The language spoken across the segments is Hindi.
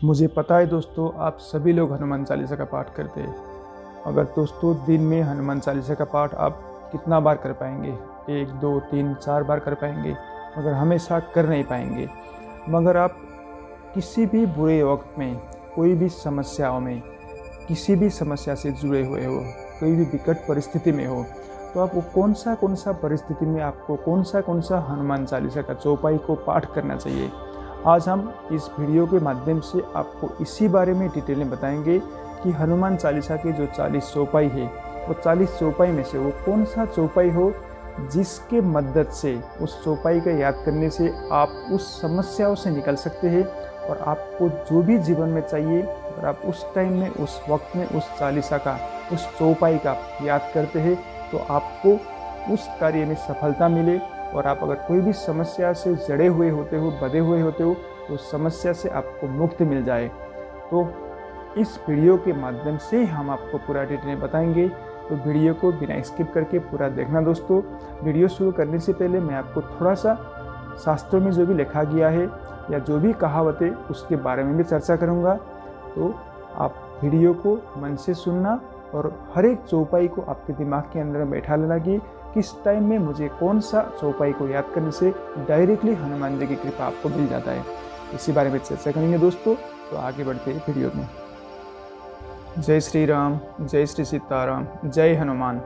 मुझे पता है दोस्तों, आप सभी लोग हनुमान चालीसा का पाठ करते हैं। मगर दोस्तों, दिन में हनुमान चालीसा का पाठ आप कितना बार कर पाएंगे? 1, 2, 3, 4 बार कर पाएंगे, मगर हमेशा कर नहीं पाएंगे। मगर आप किसी भी बुरे वक्त में, कोई भी समस्याओं में, किसी भी समस्या से जुड़े हुए हो, कोई भी विकट परिस्थिति में हो, तो आपको कौन सा परिस्थिति में आपको कौन सा हनुमान चालीसा का चौपाई को पाठ करना चाहिए। आज हम इस वीडियो के माध्यम से आपको इसी बारे में डिटेल में बताएंगे कि हनुमान चालीसा के जो 40 चौपाई है, वो 40 चौपाई में से वो कौन सा चौपाई हो जिसके मदद से, उस चौपाई का याद करने से आप उस समस्याओं से निकल सकते हैं और आपको जो भी जीवन में चाहिए, अगर आप उस टाइम में, उस वक्त में उस चालीसा का, उस चौपाई का याद करते हैं तो आपको उस कार्य में सफलता मिले और आप अगर कोई भी समस्या से जड़े हुए होते हो, बंधे हुए होते हो, तो उस समस्या से आपको मुक्ति मिल जाए। तो इस वीडियो के माध्यम से हम आपको पूरा डिटेल बताएंगे, तो वीडियो को बिना स्किप करके पूरा देखना दोस्तों। वीडियो शुरू करने से पहले मैं आपको थोड़ा सा शास्त्रों में जो भी लिखा गया है या जो भी कहावतें, उसके बारे में भी चर्चा करूँगा। तो आप वीडियो को मन से सुनना और हर एक चौपाई को आपके दिमाग के अंदर बैठा लेना कि किस टाइम में मुझे कौन सा चौपाई को याद करने से डायरेक्टली हनुमान जी की कृपा आपको मिल जाता है। इसी बारे में चर्चा करेंगे दोस्तों। तो आगे बढ़ते हैं वीडियो में। जय श्री राम, जय श्री सीताराम, जय हनुमान।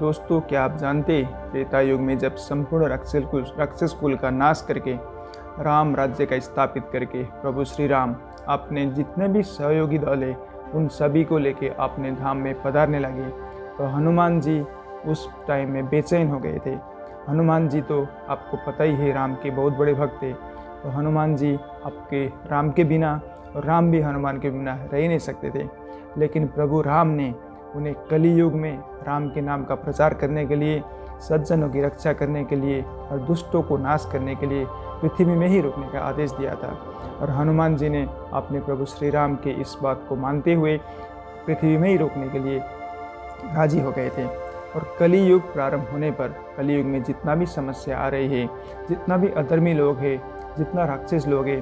दोस्तों, क्या आप जानते, त्रेता युग में जब संपूर्ण राक्षस कुल का नाश करके राम राज्य का स्थापित करके प्रभु श्री राम अपने जितने भी सहयोगी दल है उन सभी को लेके अपने धाम में पधारने लगे, तो हनुमान जी उस टाइम में बेचैन हो गए थे। हनुमान जी तो आपको पता ही है, राम के बहुत बड़े भक्त थे। तो हनुमान जी आपके राम के बिना और राम भी हनुमान के बिना रह ही नहीं सकते थे। लेकिन प्रभु राम ने उन्हें कली युग में राम के नाम का प्रचार करने के लिए, सज्जनों की रक्षा करने के लिए और दुष्टों को नाश करने के लिए पृथ्वी में ही रुकने का आदेश दिया था। और हनुमान जी ने अपने प्रभु श्री राम के इस बात को मानते हुए पृथ्वी में ही रोकने के लिए राजी हो गए थे। और कली युग प्रारंभ होने पर, कली युग में जितना भी समस्या आ रही है, जितना भी अधर्मी लोग हैं, जितना राक्षस लोग हैं,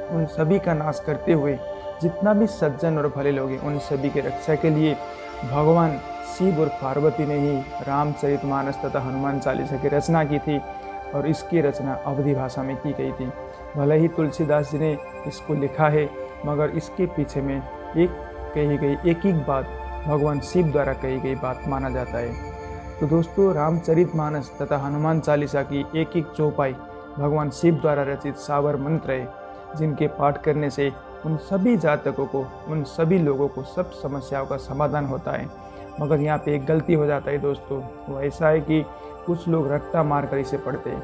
उन सभी का नाश करते हुए जितना भी सज्जन और भले लोग हैं, उन सभी की रक्षा के लिए भगवान शिव और पार्वती ने ही रामचरितमानस तथा हनुमान चालीसा की रचना की थी। और इसकी रचना अवधी भाषा में की गई थी। भले ही तुलसीदास जी ने इसको लिखा है, मगर इसके पीछे में एक ही बात भगवान शिव द्वारा कही गई बात माना जाता है। तो दोस्तों, रामचरितमानस तथा हनुमान चालीसा की एक चौपाई भगवान शिव द्वारा रचित सावर मंत्र है, जिनके पाठ करने से उन सभी जातकों को, उन सभी लोगों को सब समस्याओं का समाधान होता है। मगर यहाँ पे एक गलती हो जाता है दोस्तों, वो ऐसा है कि कुछ लोग रट्टा मारकर इसे पढ़ते हैं।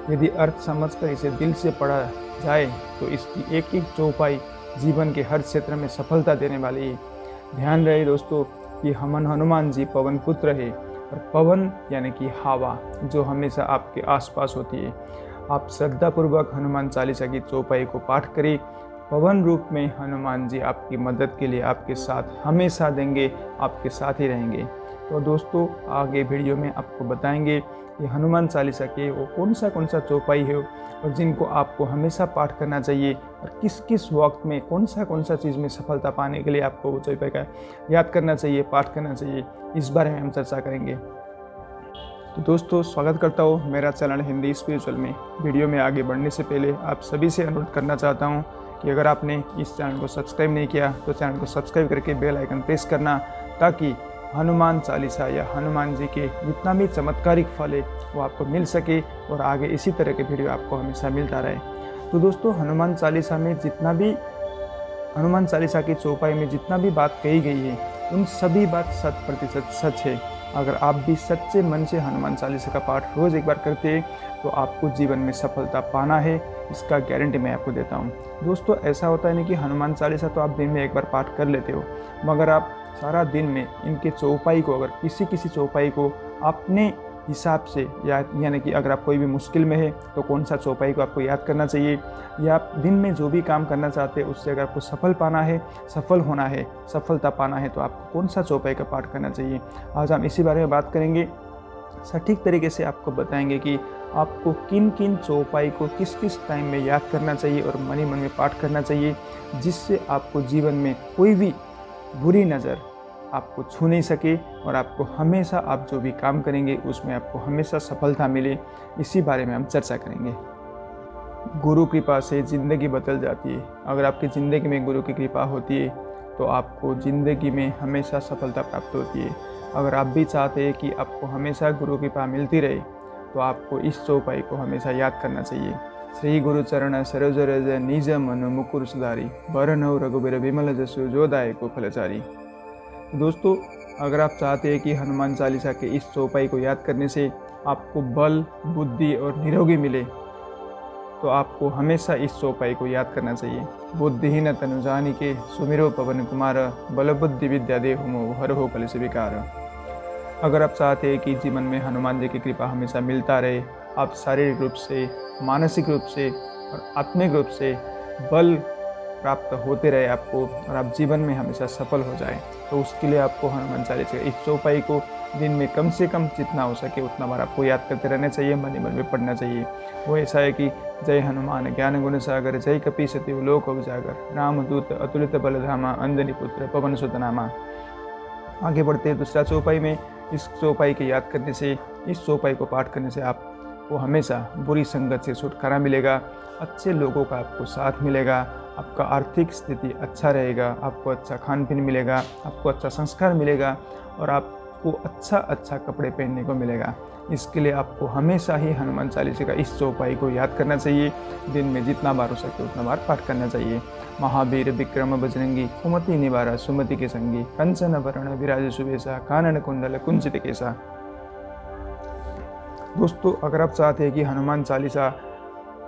यदि अर्थ समझकर इसे दिल से पढ़ा जाए तो इसकी एक चौपाई जीवन के हर क्षेत्र में सफलता देने वाली है। ध्यान रहे दोस्तों कि हनुमान जी पवन पुत्र है, और पवन यानी कि हवा, जो हमेशा आपके आसपास होती है। आप श्रद्धापूर्वक हनुमान चालीसा की चौपाई को पाठ करें। पवन रूप में हनुमान जी आपकी मदद के लिए आपके साथ हमेशा देंगे, आपके साथ ही रहेंगे। तो दोस्तों, आगे वीडियो में आपको बताएंगे कि हनुमान चालीसा के वो कौन सा चौपाई है और जिनको आपको हमेशा पाठ करना चाहिए, और किस किस वक्त में कौन सा चीज़ में सफलता पाने के लिए आपको वो चौपाई का याद करना चाहिए, पाठ करना चाहिए। इस बारे में हम चर्चा करेंगे। तो दोस्तों, स्वागत करता हूँ मेरा चैनल हिंदी स्पिरिचुअल में। वीडियो में आगे बढ़ने से पहले आप सभी से अनुरोध करना चाहता हूँ कि अगर आपने इस चैनल को सब्सक्राइब नहीं किया तो चैनल को सब्सक्राइब करके बेल आइकन प्रेस करना, ताकि हनुमान चालीसा या हनुमान जी के जितना भी चमत्कारिक फल है वो आपको मिल सके और आगे इसी तरह के वीडियो आपको हमेशा मिलता रहे। तो दोस्तों, हनुमान चालीसा की चौपाई में जितना भी बात कही गई है, उन सभी बात 100% सच है। अगर आप भी सच्चे मन से हनुमान चालीसा का पाठ रोज़ एक बार करते हैं तो आपको जीवन में सफलता पाना है, इसका गारंटी मैं आपको देता हूँ। दोस्तों, ऐसा होता है नहीं कि हनुमान चालीसा तो आप दिन में एक बार पाठ कर लेते हो, मगर आप सारा दिन में इनके चौपाई को, अगर किसी चौपाई को अपने हिसाब से यानी कि अगर आप कोई भी मुश्किल में है तो कौन सा चौपाई को आपको याद करना चाहिए, या आप दिन में जो भी काम करना चाहते हैं उससे अगर आपको सफल होना है, सफलता पाना है, तो आपको कौन सा चौपाई का पाठ करना चाहिए। आज हम इसी बारे में बात करेंगे। सटीक तरीके से आपको बताएंगे कि आपको किन किन चौपाई को किस किस टाइम में याद करना चाहिए और मन ही मन में पाठ करना चाहिए, जिससे आपको जीवन में कोई भी बुरी नज़र आपको छू नहीं सके और आपको हमेशा आप जो भी काम करेंगे उसमें आपको हमेशा सफलता मिले। इसी बारे में हम चर्चा करेंगे। गुरु कृपा से ज़िंदगी बदल जाती है। अगर आपकी ज़िंदगी में गुरु की कृपा होती है तो आपको ज़िंदगी में हमेशा सफलता प्राप्त होती है। अगर आप भी चाहते हैं कि आपको हमेशा गुरु कृपा मिलती रहे तो आपको इस चौपाई को हमेशा याद करना चाहिए। श्री गुरु चरण सरोज रज निज मनु मुकुर सुधारी, बरनौ रघुबीर विमल जसु जो दायको फलचारी। दोस्तों, अगर आप चाहते हैं कि हनुमान चालीसा के इस चौपाई को याद करने से आपको बल, बुद्धि और निरोगी मिले, तो आपको हमेशा इस चौपाई को याद करना चाहिए। बुद्धिहीन तनु जानिके सुमिरो पवन कुमार, बल बुद्धि विद्या देहु हर हो कलेश विकार। अगर आप चाहते हैं कि जीवन में हनुमान जी की कृपा हमेशा मिलता रहे, आप शारीरिक रूप से, मानसिक रूप से और आत्मिक रूप से बल प्राप्त होते रहे आपको और आप जीवन में हमेशा सफल हो जाए, तो उसके लिए आपको हनुमान चालीसा इस चौपाई को दिन में कम से कम जितना हो सके उतना बार आपको याद करते रहना चाहिए, मन ही मन में पढ़ना चाहिए। वो ऐसा है कि जय हनुमान ज्ञान गुण सागर, जय कपीसति लोक उजागर, रामदूत अतुलित बलधामा, अंजनी पुत्र पवन सुत नामा। आगे बढ़ते हैं दूसरा चौपाई में। इस चौपाई के याद करने से, इस चौपाई को पाठ करने से आपको हमेशा बुरी संगत से छुटकारा मिलेगा, अच्छे लोगों का आपको साथ मिलेगा, आपका आर्थिक स्थिति अच्छा रहेगा, आपको अच्छा खान पीन मिलेगा, आपको अच्छा संस्कार मिलेगा और आपको अच्छा कपड़े पहनने को मिलेगा। इसके लिए आपको हमेशा ही हनुमान चालीसा का इस चौपाई को याद करना चाहिए। दिन में जितना बार हो सके उतना बार पाठ करना चाहिए। महावीर विक्रम बजरंगी, कुमति निवारा सुमति के संगी, कंचन वरण विराज सुबेसा, कानन कुंडल कुंचित केसा। दोस्तों, अगर आप चाहते हैं कि हनुमान चालीसा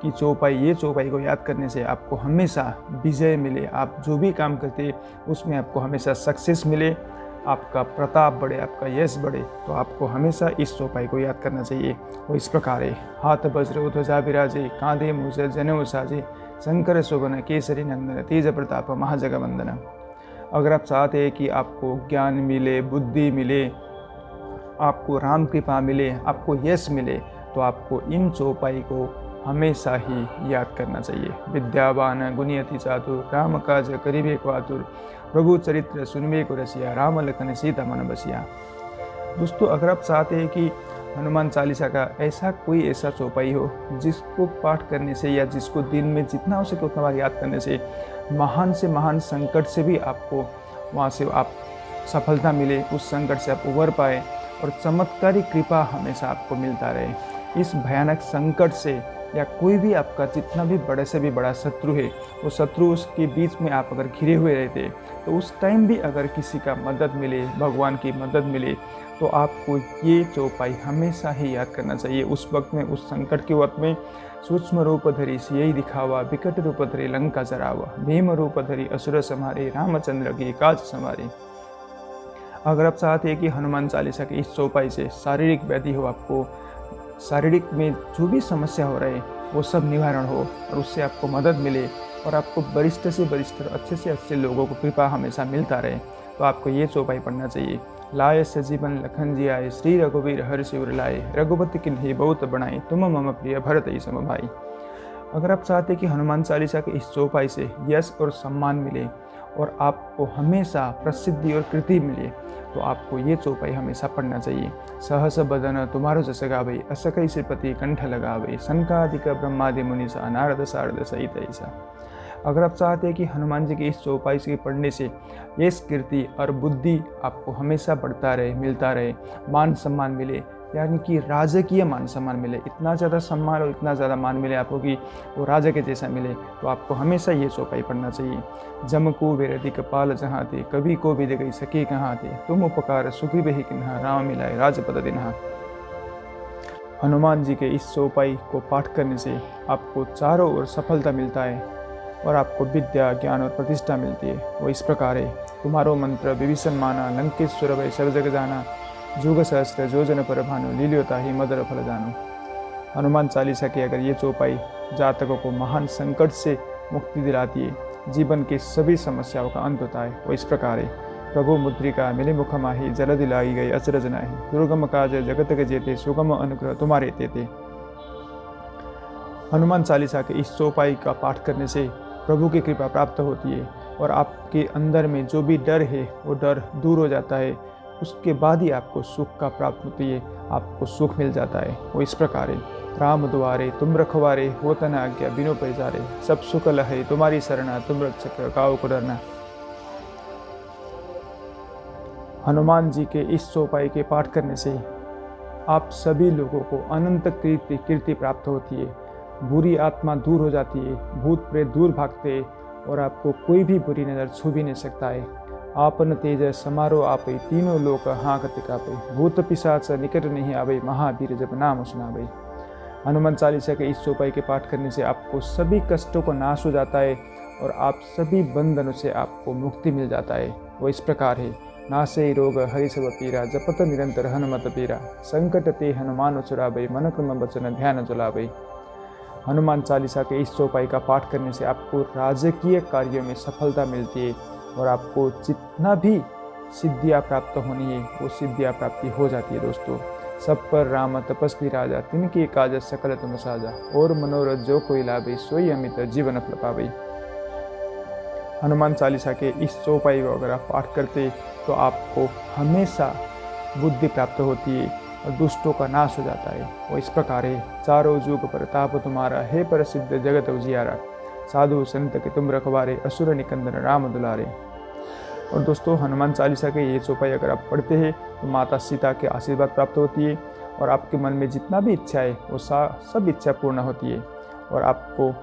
की चौपाई, ये चौपाई को याद करने से आपको हमेशा विजय मिले, आप जो भी काम करते उसमें आपको हमेशा सक्सेस मिले, आपका प्रताप बढ़े, आपका यश बढ़े, तो आपको हमेशा इस चौपाई को याद करना चाहिए। वो इस प्रकार है। हाथ वज्र ध्वजा विराजे, कांधे मूस जनेऊ साजे, शंकर शोभन केसरी नंदन, तेज प्रताप महाजगवंदन। अगर आप चाहते हैं कि आपको ज्ञान मिले, बुद्धि मिले, आपको राम कृपा मिले, आपको यश मिले, तो आपको इन चौपाई को हमेशा ही याद करना चाहिए। विद्यावान गुणी अति चातुर, राम काज करिबे को आतुर, प्रभु चरित्र सुनबे को रसिया, राम लखन सीता मन बसिया। दोस्तों, अगर आप चाहते हैं कि हनुमान चालीसा का ऐसा चौपाई हो जिसको पाठ करने से या जिसको दिन में जितना हो सके उतना बार याद करने से महान से महान संकट से भी आपको वहाँ से आप सफलता मिले, उस संकट से आप उबर पाए और चमत्कारी कृपा हमेशा आपको मिलता रहे। इस भयानक संकट से या कोई भी आपका जितना भी बड़े से भी बड़ा शत्रु है, वो शत्रु उसके बीच में आप अगर घिरे हुए रहते तो उस टाइम भी अगर किसी का मदद मिले, भगवान की मदद मिले, तो आपको ये चौपाई हमेशा ही याद करना चाहिए। उस वक्त में, उस संकट के वक्त में, सूक्ष्म रूप धरी यही दिखावा, विकट रूप धरी लंका जरावा, भीम रूप धरी असुर संहारे, रामचंद्र की काज संवारे। अगर आप चाहते हैं कि हनुमान चालीसा की इस चौपाई से शारीरिक व्याधि हो, आपको शारीरिक में जो भी समस्या हो रही है वो सब निवारण हो और उससे आपको मदद मिले और आपको वरिष्ठ से वरिष्ठ, अच्छे से अच्छे लोगों को कृपा हमेशा मिलता रहे, तो आपको ये चौपाई पढ़ना चाहिए। लाए सजीवन लखन जी आए, श्री रघुवीर हर शिवर लाए, रघुपति किन्हीं बहुत बनाई, तुम मम प्रिय भरत ही सम भाई। अगर आप चाहते कि हनुमान चालीसा के इस चौपाई से यश और सम्मान मिले और आपको हमेशा प्रसिद्धि और कृति मिले, तो आपको ये चौपाई हमेशा पढ़ना चाहिए। सहस बदन तुम्हारो जस गावे, असकई से पति कंठ लगावे, सनकादिक ब्रह्मादि मुनिसा, नारद सारद सहित ऐसा। अगर आप चाहते हैं कि हनुमान जी की इस चौपाई से पढ़ने से यश, कीर्ति और बुद्धि आपको हमेशा बढ़ता रहे, मिलता रहे, मान सम्मान मिले, यानी कि राजकीय मान सम्मान मिले, इतना ज़्यादा सम्मान और इतना ज़्यादा मान मिले आपको कि वो राजा के जैसा मिले, तो आपको हमेशा ये चौपाई पढ़ना चाहिए। जम को वेरदि कपाल जहाँ थे, कभी को भी गई सके कहाँ थे, तुम उपकार सुग्रीव ही किन्हा, राम मिलाए राजपद दिन्हा। हनुमान जी के इस चौपाई को पाठ करने से आपको चारों ओर सफलता मिलता है और आपको विद्या, ज्ञान और प्रतिष्ठा मिलती है। वो इस प्रकार है। तुम्हारो मंत्र विभीषण माना, लंकेश्वर भय सब जग जाना, जुग सहस्त्र जोजन पर भानु, लील्योता ही मदर फल जानो। हनुमान चालीसा की अगर ये चौपाई जातकों को महान संकट से मुक्ति दिलाती है, जीवन की सभी समस्याओं का अंत होता है। वो इस प्रकार है। प्रभु मुद्रिका मिले मुख माही, जल दिलाई गई अचरज नाही, दुर्गम काज जगत के जेते, सुगम अनुग्रह तुम्हारे तेते। हनुमान चालीसा के इस चौपाई का पाठ करने से प्रभु की कृपा प्राप्त होती है और आपके अंदर में जो भी डर है वो डर दूर हो जाता है। उसके बाद ही आपको सुख का प्राप्त होती है, आपको सुख मिल जाता है। वो इस प्रकार है, राम द्वारे तुम रखवारे, होत न आज्ञा बिनु पैजारे, सब सुख लहे तुम्हारी शरणा, तुम रक्षक काहू को डरना। हनुमान जी के इस चौपाई के पाठ करने से आप सभी लोगों को अनंत कीर्ति प्राप्त होती है, बुरी आत्मा दूर हो जाती है, भूत प्रेत दूर भागते हैं और आपको कोई भी बुरी नज़र छू भी नहीं सकता है। आपन तेज समारोह आपे, तीनों लोक हाँकते कापे, भूत पिशाच निकट नहीं आवे, महावीर जब नाम सुनावे। हनुमान चालीसा के इस चौपाई के पाठ करने से आपको सभी कष्टों को नाश हो जाता है और आप सभी बंधनों से आपको मुक्ति मिल जाता है। वो इस प्रकार है, नासे रोग हरि सब पीरा, जपत निरंतर हनुमत पीरा, संकट ते हनुमान छुड़ावे, मन क्रम वचन ध्यान जुलावे। हनुमान चालीसा के इस चौपाई का पाठ करने से आपको राजकीय कार्यों में सफलता मिलती है और आपको जितना भी सिद्धियाँ प्राप्त होनी है वो सिद्धियाँ प्राप्ति हो जाती है। दोस्तों, सब पर राम तपस्वी राजा, तिनके काज सकल तुम साजा, और मनोरथ जो कोई लाभे, सोई अमित जीवन फल पावे। हनुमान चालीसा के इस चौपाई को अगर आप पाठ करते तो आपको हमेशा बुद्धि प्राप्त होती है और दुष्टों का नाश हो जाता है। वो इस प्रकार है, चारों जुग प्रताप तुम्हारा, हे प्रसिद्ध जगत उजियारा, साधु संत के तुम रखवारे, असुर निकंदन राम दुलारे। और दोस्तों, हनुमान चालीसा के ये चौपाई अगर आप पढ़ते हैं तो माता सीता के आशीर्वाद प्राप्त होती है और आपके मन में जितना भी इच्छा है वो सब इच्छा पूर्ण होती है और आपको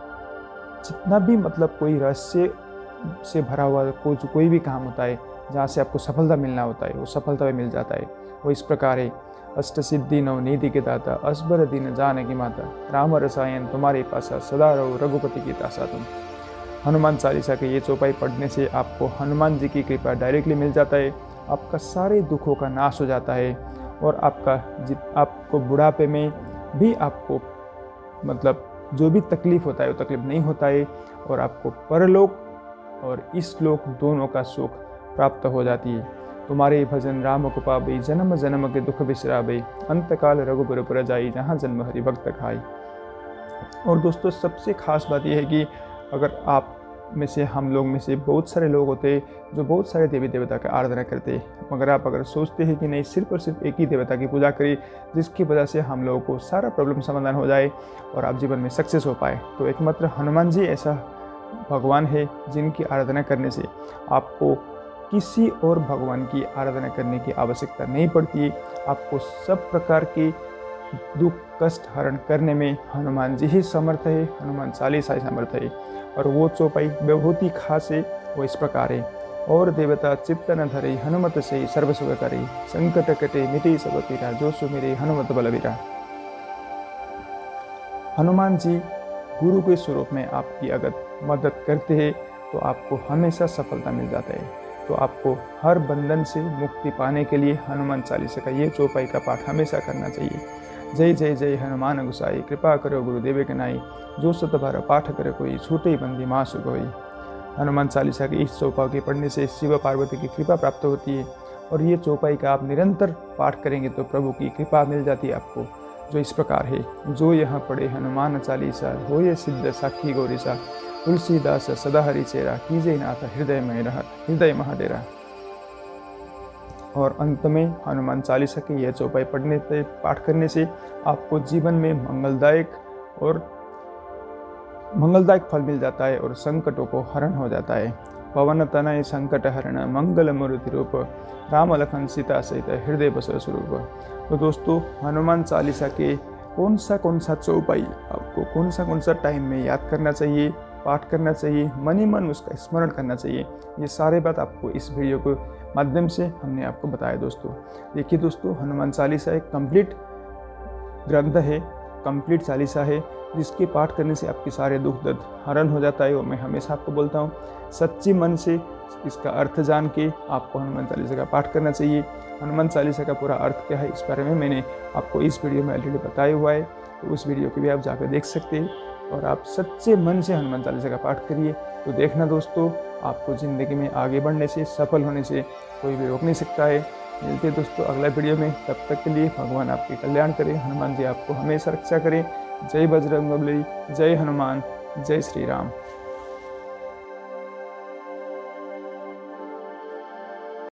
जितना भी कोई रहस्य से भरा हुआ कोई भी काम होता है जहाँ से आपको सफलता मिलना होता है वो सफलता भी मिल जाता है। वो इस प्रकार है, अष्ट सिद्धि नव निधि के दाता, असबर दीन जानकी माता, राम रसायन तुम्हारे पासा, सदा रहो रघुपति की तासा तुम। हनुमान चालीसा के ये चौपाई पढ़ने से आपको हनुमान जी की कृपा डायरेक्टली मिल जाता है, आपका सारे दुखों का नाश हो जाता है और आपको बुढ़ापे में भी आपको जो भी तकलीफ होता है वो तकलीफ नहीं होता है और आपको परलोक और इस लोक दोनों का सुख प्राप्त हो जाती है। तुम्हारे भजन राम को पावे, जन्म जन्म के दुख बिसरावे, अंतकाल रघुबर पुर जाई, जहाँ जन्म हरि भक्त खाई। और दोस्तों, सबसे खास बात यह है कि अगर आप में से हम लोग में से बहुत सारे लोग होते हैं जो बहुत सारे देवी देवता की आराधना करते हैं, मगर आप अगर सोचते हैं कि नहीं सिर्फ और सिर्फ एक ही देवता की पूजा करें जिसकी वजह से हम लोगों को सारा प्रॉब्लम समाधान हो जाए और आप जीवन में सक्सेस हो पाए, तो एकमात्र हनुमान जी ऐसा भगवान है जिनकी आराधना करने से आपको किसी और भगवान की आराधना करने की आवश्यकता नहीं पड़ती है। आपको सब प्रकार के दुख कष्ट हरण करने में हनुमान जी ही समर्थ है, हनुमान चालीसा ही समर्थ है। और वो चौपाई बहुत ही खास है, वो इस प्रकार है, और देवता चित्त न धरे, हनुमत से सर्व सुख करे, संकट कटे मिटे सब पीरा, जो सुमिरे हनुमत बलवीरा। हनुमान जी गुरु के स्वरूप में आपकी अगर मदद करते हैं तो आपको हमेशा सफलता मिल जाता है। तो आपको हर बंधन से मुक्ति पाने के लिए हनुमान चालीसा का ये चौपाई का पाठ हमेशा करना चाहिए। जय जय जय हनुमान गुसाई, कृपा करो गुरुदेव के नाई, जो सत बार पाठ करे कोई, छूटे बंदी मासु कोई। हनुमान चालीसा के इस चौपाई के पढ़ने से शिव पार्वती की कृपा प्राप्त होती है और ये चौपाई का आप निरंतर पाठ करेंगे तो प्रभु की कृपा मिल जाती है आपको, जो इस प्रकार है, जो यहाँ पढ़े हनुमान चालीसा, होये सिद्ध साखी गौरीसा, तुलसीदास सदा हरि चेरा, कीजे नाथ हृदय महाडेरा। और अंत में हनुमान चालीसा की यह चौपाई पाठ करने से आपको जीवन में मंगलदायक फल मिल जाता है और संकटों को हरण हो जाता है। पवन तनय संकट हरण, मंगल मूर्ति रूप, राम लखन सीता सहित हृदय बसव स्वरूप। तो दोस्तों, हनुमान चालीसा के कौन सा चौपाई आपको कौन सा टाइम में याद करना चाहिए, पाठ करना चाहिए, मन ही मन उसका स्मरण करना चाहिए, ये सारे बात आपको इस वीडियो के माध्यम से हमने आपको बताया। दोस्तों देखिए दोस्तों, हनुमान चालीसा एक कंप्लीट ग्रंथ है, कंप्लीट चालीसा है, जिसके पाठ करने से आपके सारे दुख दर्द हरण हो जाता है। और मैं हमेशा आपको बोलता हूँ, सच्ची मन से इसका अर्थ जान के आपको हनुमान चालीसा का पाठ करना चाहिए। हनुमान चालीसा का पूरा अर्थ क्या है इस बारे में मैंने आपको इस वीडियो में ऑलरेडी बताया हुआ है, तो उस वीडियो को भी आप जाकर देख सकते हैं और आप सच्चे मन से हनुमान चालीसा का पाठ करिए। तो देखना दोस्तों, आपको ज़िंदगी में आगे बढ़ने से, सफल होने से कोई भी रोक नहीं सकता है। मिलते हैं दोस्तों अगला वीडियो में, तब तक के लिए भगवान आपके कल्याण करें, हनुमान जी आपको हमेशा रक्षा करें। जय बजरंगबली, जय हनुमान, जय श्री राम।